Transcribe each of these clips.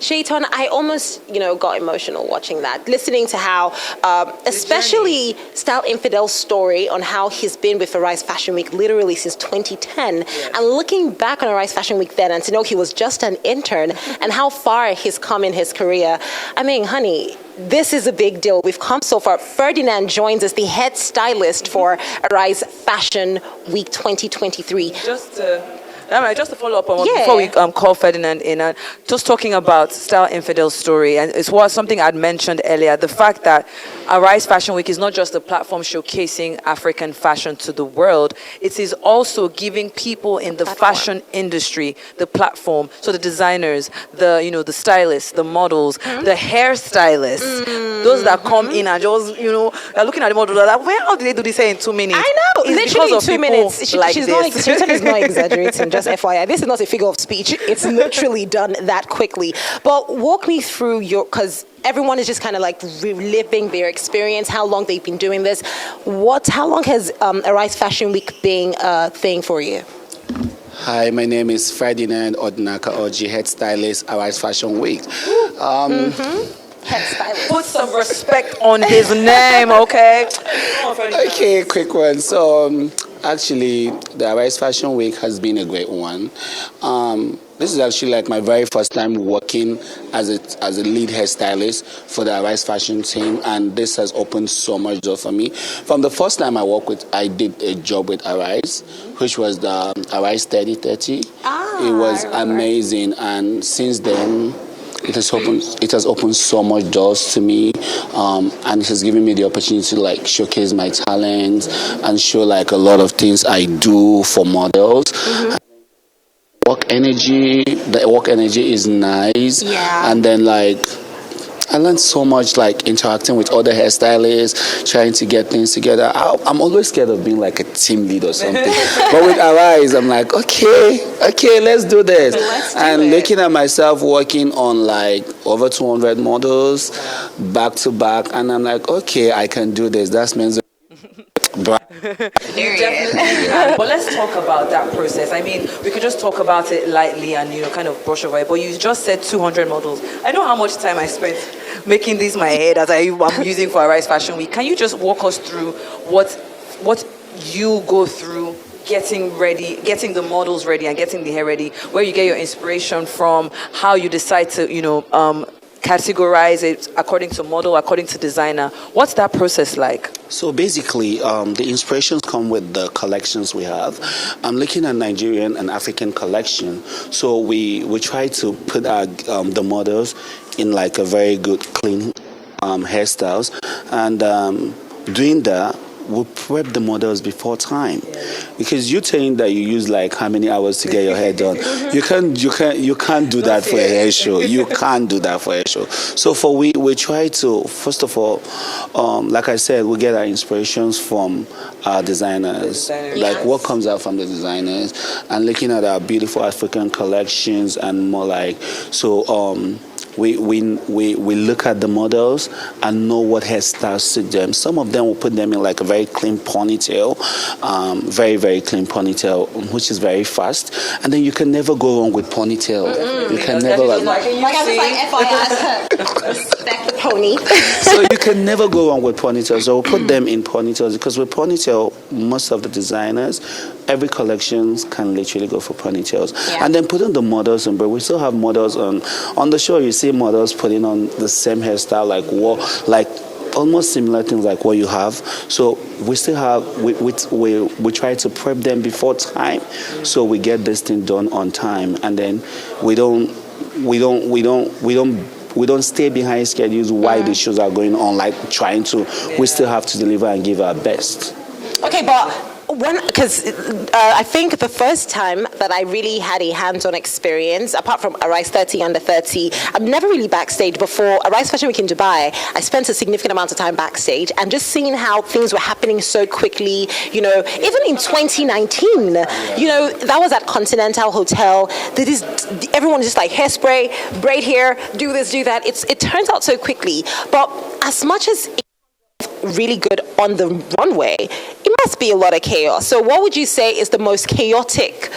Shaitan, I almost, got emotional watching that, listening to how, especially Style Infidel's story on how he's been with Arise Fashion Week literally since 2010, and looking back on Arise Fashion Week then and to know he was just an intern and how far he's come in his career. I mean, honey, this is a big deal. We've come so far. Ferdinand joins us, the head stylist for Arise Fashion Week 2023. Just to follow up on before we call Ferdinand in, just talking about Style Infidel's story, and it was something I'd mentioned earlier, the fact that Arise Fashion Week is not just a platform showcasing African fashion to the world, it is also giving people in the fashion industry the platform. So the designers, the stylists, the models, the hairstylists, those that come in and just, they're looking at the model, they're like, how did they do this in 2 minutes? I know, it's literally because of 2 minutes. She's not exaggerating. Just FYI, this is not a figure of speech. It's literally done that quickly. But walk me through because everyone is just kind of like reliving their experience, how long they've been doing this. How long has Arise Fashion Week been a thing for you? Hi, my name is Ferdinand Odnaka Oji, head stylist, Arise Fashion Week. Head stylist. Put some respect on his name, okay? Okay, quick one. So, actually, the Arise Fashion Week has been a great one. This is actually like my very first time working as a lead hairstylist for the Arise Fashion team, and this has opened so much door for me. From the first time I did a job with Arise, which was the Arise 3030. It was amazing, and since then, it has opened so much doors to me, and it has given me the opportunity to like showcase my talents and show like a lot of things I do for models. The work energy is nice, and then like I learned so much like interacting with other hairstylists, trying to get things together. I'm always scared of being like a team lead or something. But with Arise, I'm like, okay, let's do this. Looking at myself working on like over 200 models back to back, and I'm like, okay, I can do this. That's means. But let's talk about that process. I mean, we could just talk about it lightly and kind of brush over it. But you just said 200 models. I know how much time I spent making this my head as I'm using for Arise Fashion Week. Can you just walk us through what you go through getting the models ready and getting the hair ready, where you get your inspiration from, how you decide to categorize it according to model, according to designer? What's that process like? So basically, the inspirations come with the collections we have. I'm looking at Nigerian and African collection. So we try to put the models in like a very good, clean hairstyles. And doing that, we prep the models before time, because you think that you use like how many hours to get your hair done. You can't do that for a hair show. You can't do that for a show. So we try to, first of all, like I said, we get our inspirations from our designers, like what comes out from the designers, and looking at our beautiful African collections and more like so. We look at the models and know what hairstyles suit them. Some of them will put them in like a very clean ponytail, very, very clean ponytail, which is very fast. And then you can never go wrong with ponytail. You can never respect the pony. So you can never go wrong with ponytails. So we'll put them in ponytails, because with ponytail, most of the designers, every collection can literally go for ponytails. And then putting the models in, but we still have models on the show. You see models putting on the same hairstyle, like almost similar things like what you have. So we still have we try to prep them before time, so we get this thing done on time, and then we don't stay behind schedules while the shows are going on, like trying to. We still have to deliver and give our best. Okay, but because I think the first time that I really had a hands-on experience, apart from Arise 30 Under 30, I'm never really backstage. Before Arise Fashion Week in Dubai, I spent a significant amount of time backstage, and just seeing how things were happening so quickly, even in 2019, that was at Continental Hotel. Everyone just like hairspray, braid hair, do this, do that. It turns out so quickly. But as much as really good on the runway, it must be a lot of chaos. So what would you say is the most chaotic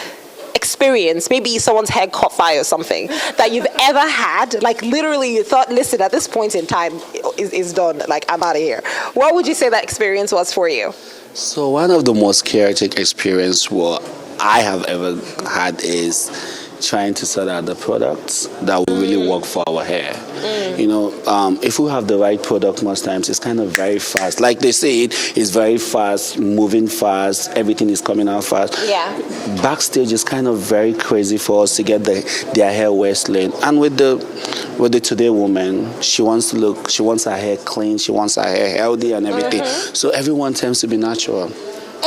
experience, maybe someone's hair caught fire or something, that you've ever had? Like literally you thought, listen, at this point in time is done. Like I'm out of here. What would you say that experience was for you? So one of the most chaotic experience what I have ever had is trying to sort out the products that will really work for our hair. You know, if we have the right product, most times it's kind of very fast. Like they say, it's very fast, moving fast, everything is coming out fast. Yeah. Backstage is kind of very crazy for us to get their hair whistling. And with the today woman, she wants her hair clean, she wants her hair healthy and everything. So everyone tends to be natural.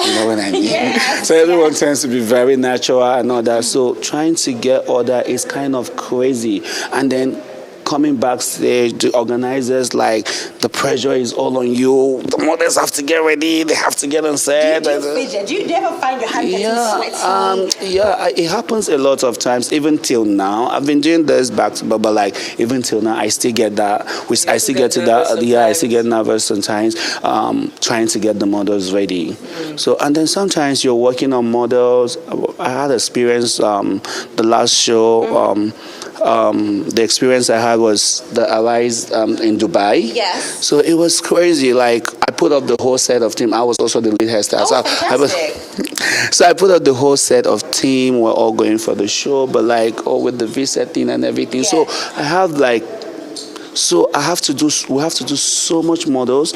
You know what I mean? Yes, so everyone tends to be very natural and all that. So trying to get order is kind of crazy. And then coming backstage, the organizers, like, the pressure is all on you. The models have to get ready. They have to get on set. Do you ever find your hand getting sweaty? Yeah, it happens a lot of times, even till now. I've been doing this but like, even till now, I still get that. I still get to that. Yeah, I still get nervous sometimes, trying to get the models ready. So, and then sometimes you're working on models. I had experience the last show. The experience I had was the Arise in Dubai. Yes. So it was crazy. Like, I put up the whole set of team. I was also the lead hairstylist. Oh, fantastic. So I put up the whole set of team. We're all going for the show, but like, with the visa thing and everything. Yeah. So I have we have to do so much models.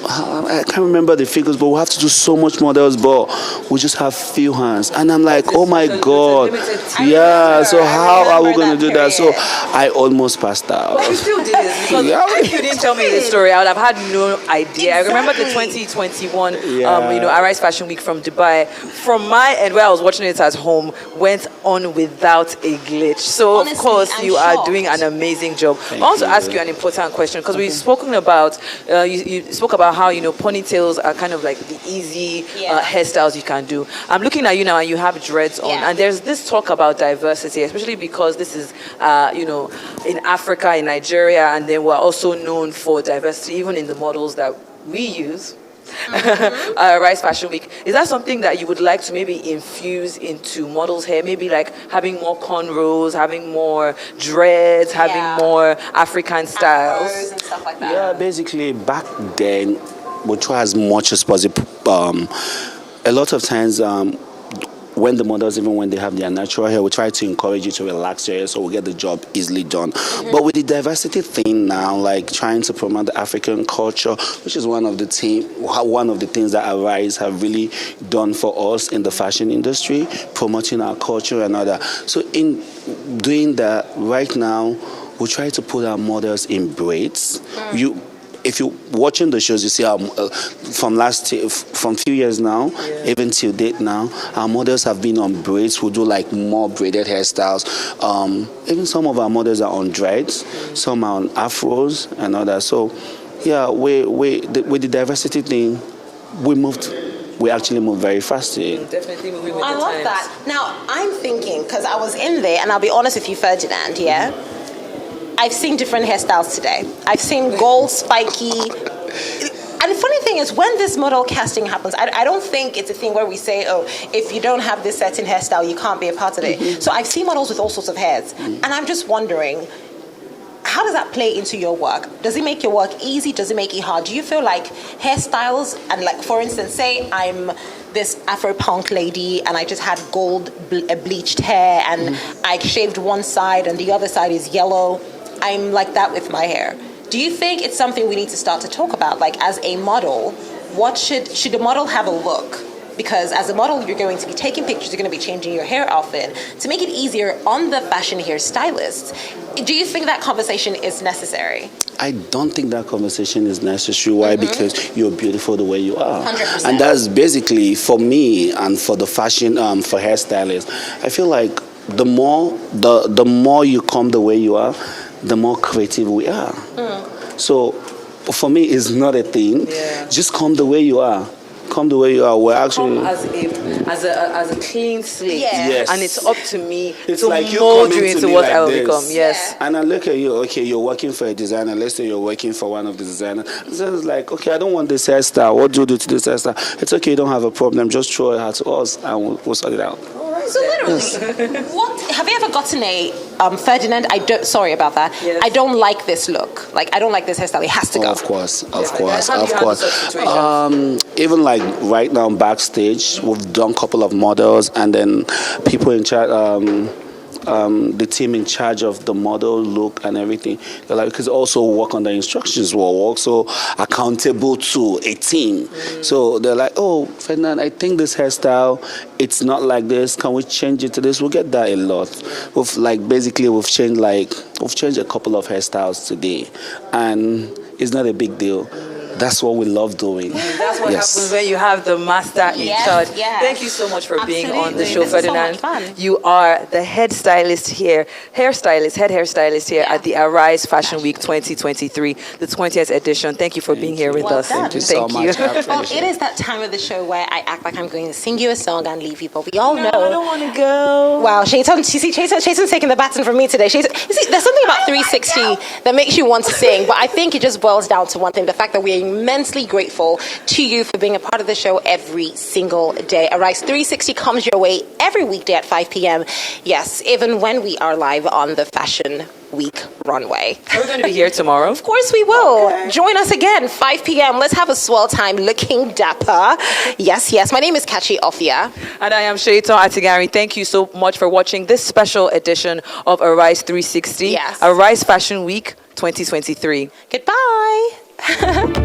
I can't remember the figures, but we have to do so much models, but we just have few hands. And I'm like, oh my God. Yeah, so how are we going to do that? So I almost passed out. But you still did it, because if you didn't tell me the story, I would have had no idea. Exactly. I remember the 2021 Arise Fashion Week from Dubai. From my end, where I was watching it at home, went on without a glitch. So, honestly, of course, you are doing an amazing job. I want to ask you an important question, because we've spoken about, you spoke about how, ponytails are kind of like the easy hairstyles you can do. I'm looking at you now and you have dreads on, and there's this talk about diversity, especially because this is, in Africa, in Nigeria, and then we're also known for diversity, even in the models that we use. Rise Fashion Week. Is that something that you would like to maybe infuse into models' hair? Maybe like having more cornrows, having more dreads, having more African styles? Afros and stuff like that. Yeah, basically back then, we try as much as possible. A lot of times, when the models, even when they have their natural hair, we try to encourage you to relax your hair so we get the job easily done. But with the diversity thing now, like trying to promote the African culture, which is one of the things that Arise have really done for us in the fashion industry, promoting our culture and all that. So in doing that, right now, we try to put our models in braids. If you're watching the shows, you see from few years now, even till date now, our models have been on braids. We do like more braided hairstyles. Even some of our models are on dreads, some are on afros and all that. So, yeah, with the diversity thing, we actually moved very fast. Definitely moving with I the love times. that. Now, I'm thinking, because I was in there, and I'll be honest with you, Ferdinand, I've seen different hairstyles today. I've seen gold, spiky. And the funny thing is, when this model casting happens, I don't think it's a thing where we say, oh, if you don't have this certain hairstyle, you can't be a part of it. So I've seen models with all sorts of hairs. And I'm just wondering, how does that play into your work? Does it make your work easy? Does it make it hard? Do you feel like hairstyles, and like, for instance, say I'm this Afro punk lady and I just had gold bleached hair and I shaved one side and the other side is yellow. I'm like that with my hair. Do you think it's something we need to start to talk about? Like, as a model, what should the model have a look? Because as a model, you're going to be taking pictures, you're going to be changing your hair outfit. To make it easier on the fashion hairstylist, do you think that conversation is necessary? I don't think that conversation is necessary. Why? Because you're beautiful the way you are. 100%. And that's basically, for me and for the fashion, for hairstylists, I feel like the more you come the way you are, the more creative we are. So for me, it's not a thing. Just come the way you are. Come the way you are. We're actually as a clean slate. Yes. And it's up to me it's to like mold you into what I will become. Yes. And I look at you. Okay, you're working for a designer. Let's say you're working for one of the designers. So it's like, okay, I don't want this hairstyle. What do you do to this hairstyle? It's okay. You don't have a problem. Just throw it out to us, and we'll sort it out. So literally, what have you ever gotten a Ferdinand? Sorry about that. Yes. I don't like this look. Like I don't like this hairstyle. It has to go. Of course, How do you handle such situations? Even like right now backstage, we've done a couple of models, and then people in charge, the team in charge of the model look and everything. They're like, because also work on the instructions, we're also accountable to a team. So they're like, oh, Ferdinand, I think this hairstyle, it's not like this. Can we change it to this? We'll get that a lot. We've changed a couple of hairstyles today, and it's not a big deal. That's what we love doing. That's what happens when you have the master in charge. Yes. Thank you so much for being on the Absolutely. show, This is so Ferdinand. much fun. You are the head stylist here, head hairstylist here at the Arise Fashion Week 2023, the 20th edition. Thank you for being here with Well us. done. Thank you so much. I Well, appreciate it is that time of the show where I act like I'm going to sing you a song and leave people. We all know. I don't want to go. Wow, Shaitan's taking the baton from me today. You see, there's something about 360 that makes you want to sing, but I think it just boils down to one thing: the fact that we're immensely grateful to you for being a part of the show every single day. Arise 360 comes your way every weekday at 5 p.m. Yes, even when we are live on the Fashion Week runway. Are we going to be here tomorrow? Of course we will. Okay. Join us again, 5 p.m. Let's have a swell time looking dapper. Yes, yes. My name is Kachi Ofia. And I am Shaitan Atigari. Thank you so much for watching this special edition of Arise 360. Yes. Arise Fashion Week 2023. Goodbye.